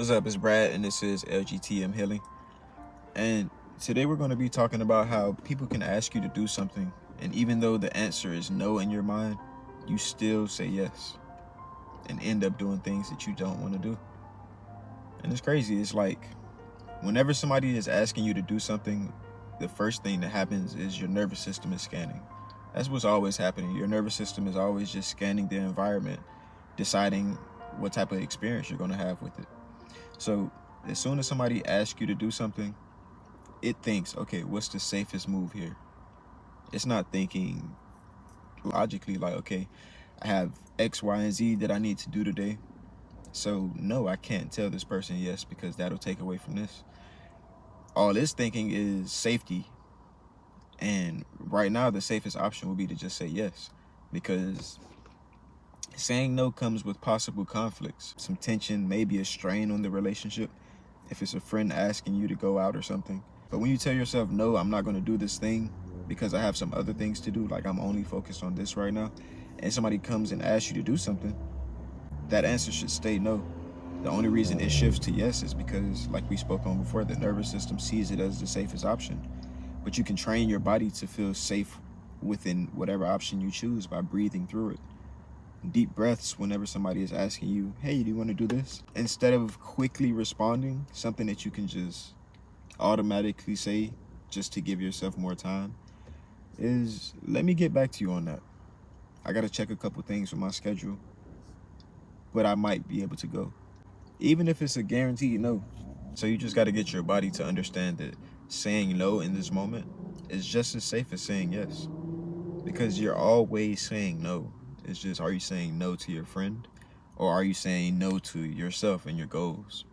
What's up, it's Brad, and this is LGTM Healing. And today we're going to be talking about how people can ask you to do something, and even though the answer is no in your mind, you still say yes and end up doing things that you don't want to do. And it's crazy. It's like whenever somebody is asking you to do something, the first thing that happens is your nervous system is scanning. That's what's always happening. Your nervous system is always just scanning the environment, deciding what type of experience you're going to have with it. So as soon as somebody asks you to do something, it thinks, okay, what's the safest move here? It's not thinking logically like, okay, I have X, Y, and Z that I need to do today. So no, I can't tell this person yes because that'll take away from this. All it's thinking is safety. And right now, the safest option would be to just say yes, because saying no comes with possible conflicts, some tension, maybe a strain on the relationship if it's a friend asking you to go out or something. But when you tell yourself, no, I'm not going to do this thing because I have some other things to do, like I'm only focused on this right now, and somebody comes and asks you to do something, that answer should stay no. The only reason it shifts to yes is because, like we spoke on before, the nervous system sees it as the safest option. But you can train your body to feel safe within whatever option you choose by breathing through it. Deep breaths whenever somebody is asking you, hey, do you want to do this? Instead of quickly responding, something that you can just automatically say just to give yourself more time is, let me get back to you on that. I got to check a couple things with my schedule, but I might be able to go. Even if it's a guaranteed no. So you just got to get your body to understand that saying no in this moment is just as safe as saying yes. Because you're always saying no. It's just, are you saying no to your friend? Or are you saying no to yourself and your goals?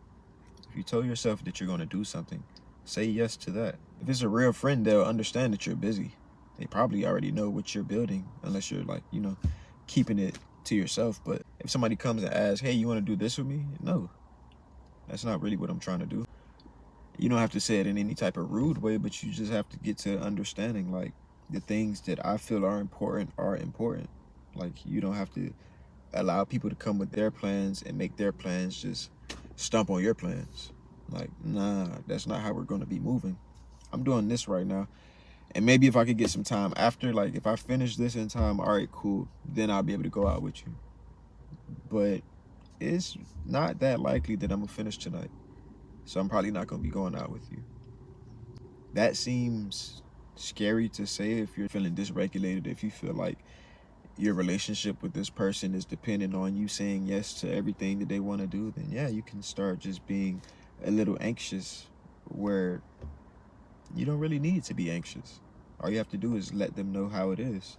If you tell yourself that you're going to do something, say yes to that. If it's a real friend, they'll understand that you're busy. They probably already know what you're building, unless you're like, keeping it to yourself. But if somebody comes and asks, hey, you want to do this with me? No, that's not really what I'm trying to do. You don't have to say it in any type of rude way, but you just have to get to understanding, like, the things that I feel are important are important. Like, you don't have to allow people to come with their plans and make their plans just stump on your plans. Like, nah, that's not how we're going to be moving. I'm doing this right now. And maybe if I could get some time after, like if I finish this in time, all right, cool. Then I'll be able to go out with you. But it's not that likely that I'm going to finish tonight. So I'm probably not going to be going out with you. That seems scary to say if you're feeling dysregulated, if you feel like your relationship with this person is dependent on you saying yes to everything that they want to do, then yeah, you can start just being a little anxious where you don't really need to be anxious. All you have to do is let them know how it is.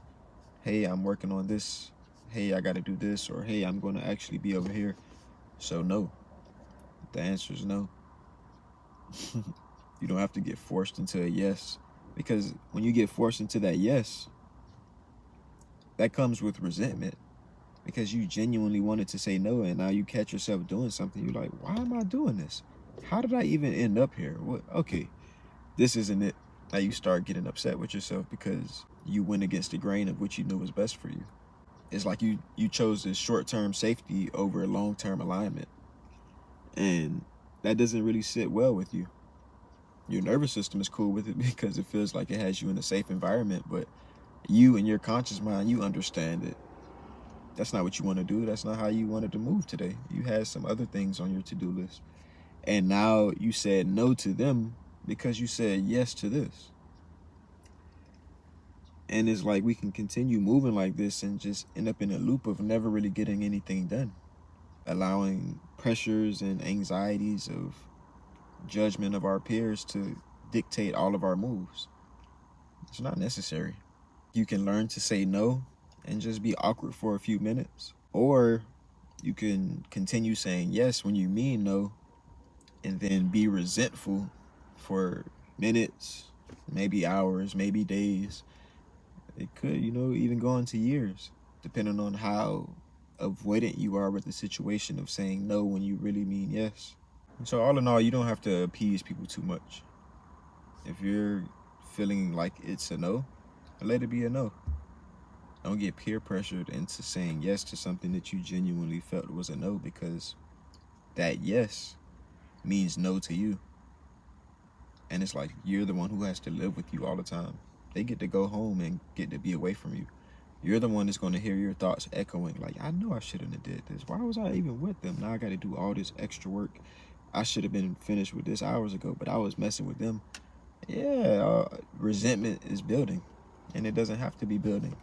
Hey, I'm working on this. Hey, I got to do this. Or hey, I'm going to actually be over here. So no, the answer is no. You don't have to get forced into a yes, because when you get forced into that yes, that comes with resentment, because you genuinely wanted to say no, and now you catch yourself doing something. You're like, why am I doing this? How did I even end up here? What? Okay, this isn't it. Now you start getting upset with yourself because you went against the grain of what you knew was best for you. It's like you chose this short-term safety over long-term alignment, and that doesn't really sit well with you. Your nervous system is cool with it because it feels like it has you in a safe environment, but you in your conscious mind, you understand it. That's not what you want to do. That's not how you wanted to move today. You had some other things on your to-do list. And now you said no to them because you said yes to this. And it's like we can continue moving like this and just end up in a loop of never really getting anything done, allowing pressures and anxieties of judgment of our peers to dictate all of our moves. It's not necessary. You can learn to say no and just be awkward for a few minutes. Or you can continue saying yes when you mean no and then be resentful for minutes, maybe hours, maybe days. It could, even go into years, depending on how avoidant you are with the situation of saying no when you really mean yes. And so all in all, you don't have to appease people too much. If you're feeling like it's a no, let it be a no. Don't get peer pressured into saying yes to something that you genuinely felt was a no, because that yes means no to you. And it's like you're the one who has to live with you all the time. They get to go home and get to be away from you. You're the one that's going to hear your thoughts echoing, like, I know I shouldn't have did this. Why was I even with them? Now I got to do all this extra work. I should have been finished with this hours ago, but I was messing with them. Yeah, resentment is building, and it doesn't have to be building.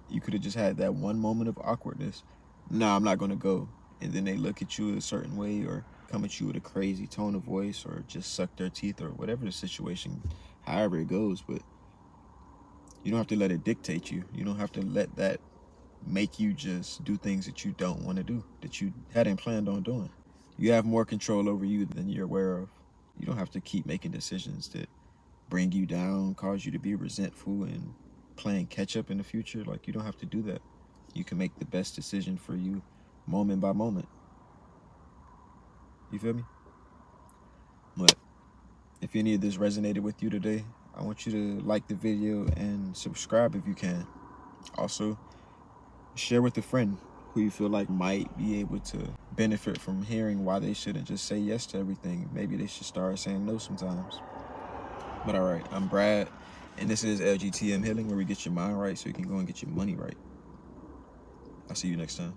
You could have just had that one moment of awkwardness. No, I'm not going to go. And then they look at you a certain way or come at you with a crazy tone of voice or just suck their teeth or whatever the situation, however it goes. But you don't have to let it dictate you. You don't have to let that make you just do things that you don't want to do, that you hadn't planned on doing. You have more control over you than you're aware of. You don't have to keep making decisions that bring you down, cause you to be resentful and playing catch up in the future. Like, you don't have to do that. You can make the best decision for you moment by moment. You feel me? But if any of this resonated with you today, I want you to like the video and subscribe if you can. Also, share with a friend who you feel like might be able to benefit from hearing why they shouldn't just say yes to everything. Maybe they should start saying no sometimes. But all right, I'm Brad, and this is LGTM Healing, where we get your mind right so you can go and get your money right. I'll see you next time.